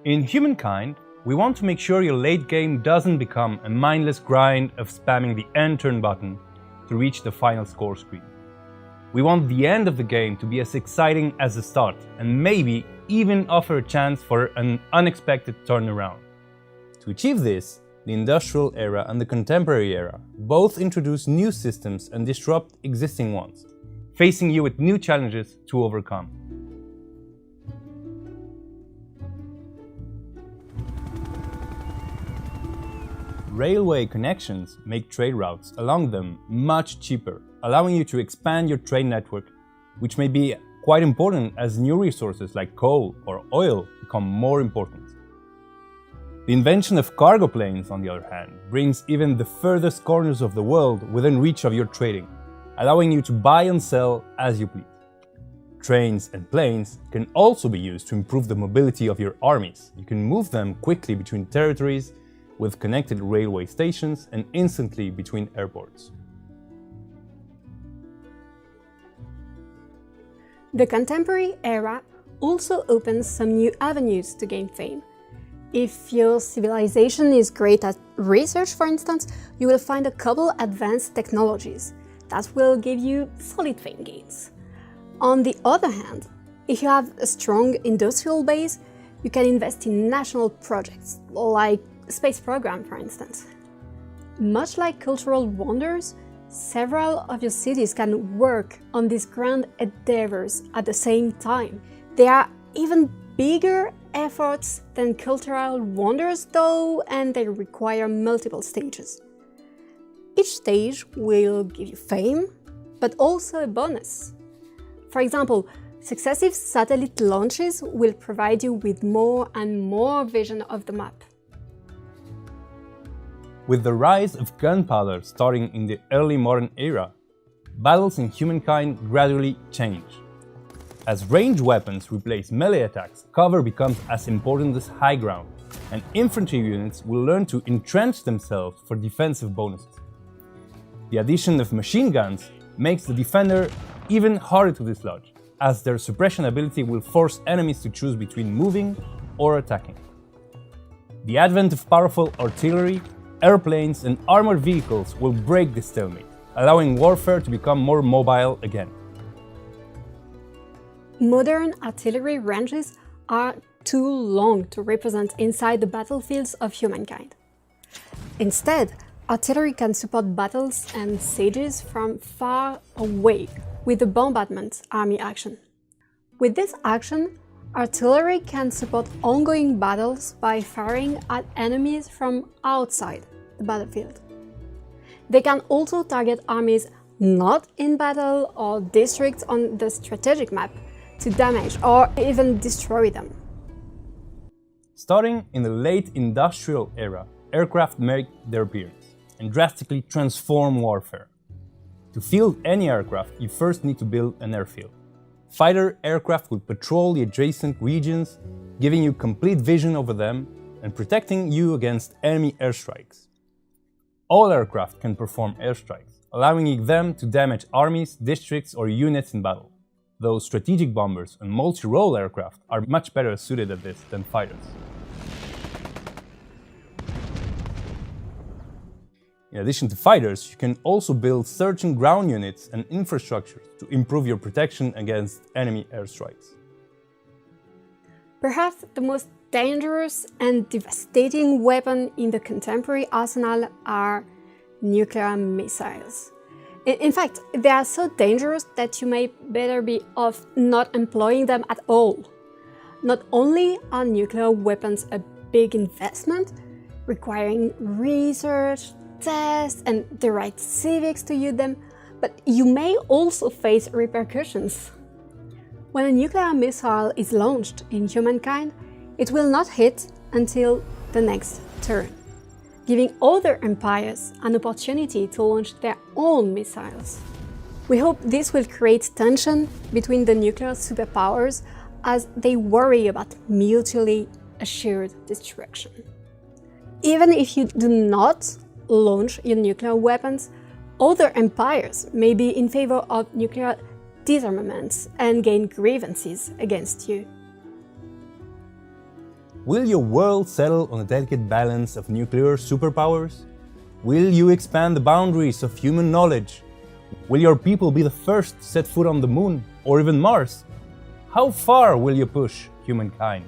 In Humankind, we want to make sure your late game doesn't become a mindless grind of spamming the end turn button to reach the final score screen. We want the end of the game to be as exciting as the start, and maybe even offer a chance for an unexpected turnaround. To achieve this, the industrial era and the contemporary era both introduce new systems and disrupt existing ones, facing you with new challenges to overcome. Railway connections make trade routes along them much cheaper, allowing you to expand your train network, which may be quite important as new resources like coal or oil become more important. The invention of cargo planes, on the other hand, brings even the furthest corners of the world within reach of your trading, allowing you to buy and sell as you please. Trains and planes can also be used to improve the mobility of your armies. You can move them quickly between territories with connected railway stations and instantly between airports. The contemporary era also opens some new avenues to gain fame. If your civilization is great at research, for instance, you will find a couple advanced technologies that will give you solid fame gains. On the other hand, if you have a strong industrial base, you can invest in national projects, like a space program, for instance. Much like cultural wonders, several of your cities can work on these grand endeavors at the same time. They are even bigger efforts than cultural wonders, though, and they require multiple stages. Each stage will give you fame, but also a bonus. For example, successive satellite launches will provide you with more and more vision of the map. With the rise of gunpowder starting in the early modern era, battles in Humankind gradually change. As ranged weapons replace melee attacks, cover becomes as important as high ground, and infantry units will learn to entrench themselves for defensive bonuses. The addition of machine guns makes the defender even harder to dislodge, as their suppression ability will force enemies to choose between moving or attacking. The advent of powerful artillery, airplanes and armored vehicles will break the stalemate, allowing warfare to become more mobile again. Modern artillery ranges are too long to represent inside the battlefields of Humankind. Instead, artillery can support battles and sieges from far away with the bombardment army action. With this action, artillery can support ongoing battles by firing at enemies from outside the battlefield. They can also target armies not in battle or districts on the strategic map to damage or even destroy them. Starting in the late industrial era, aircraft make their appearance and drastically transform warfare. To field any aircraft, you first need to build an airfield. Fighter aircraft will patrol the adjacent regions, giving you complete vision over them and protecting you against enemy airstrikes. All aircraft can perform airstrikes, allowing them to damage armies, districts or units in battle, though strategic bombers and multi-role aircraft are much better suited at this than fighters. In addition to fighters, you can also build search and ground units and infrastructure to improve your protection against enemy airstrikes. Perhaps the most dangerous and devastating weapon in the contemporary arsenal are nuclear missiles. In fact, they are so dangerous that you may better be off not employing them at all. Not only are nuclear weapons a big investment, requiring research, tests, and the right civics to use them, but you may also face repercussions. When a nuclear missile is launched in Humankind, it will not hit until the next turn, giving other empires an opportunity to launch their own missiles. We hope this will create tension between the nuclear superpowers as they worry about mutually assured destruction. Even if you do not launch your nuclear weapons, other empires may be in favor of nuclear disarmaments and gain grievances against you. Will your world settle on a delicate balance of nuclear superpowers? Will you expand the boundaries of human knowledge? Will your people be the first to set foot on the moon, or even Mars? How far will you push humankind?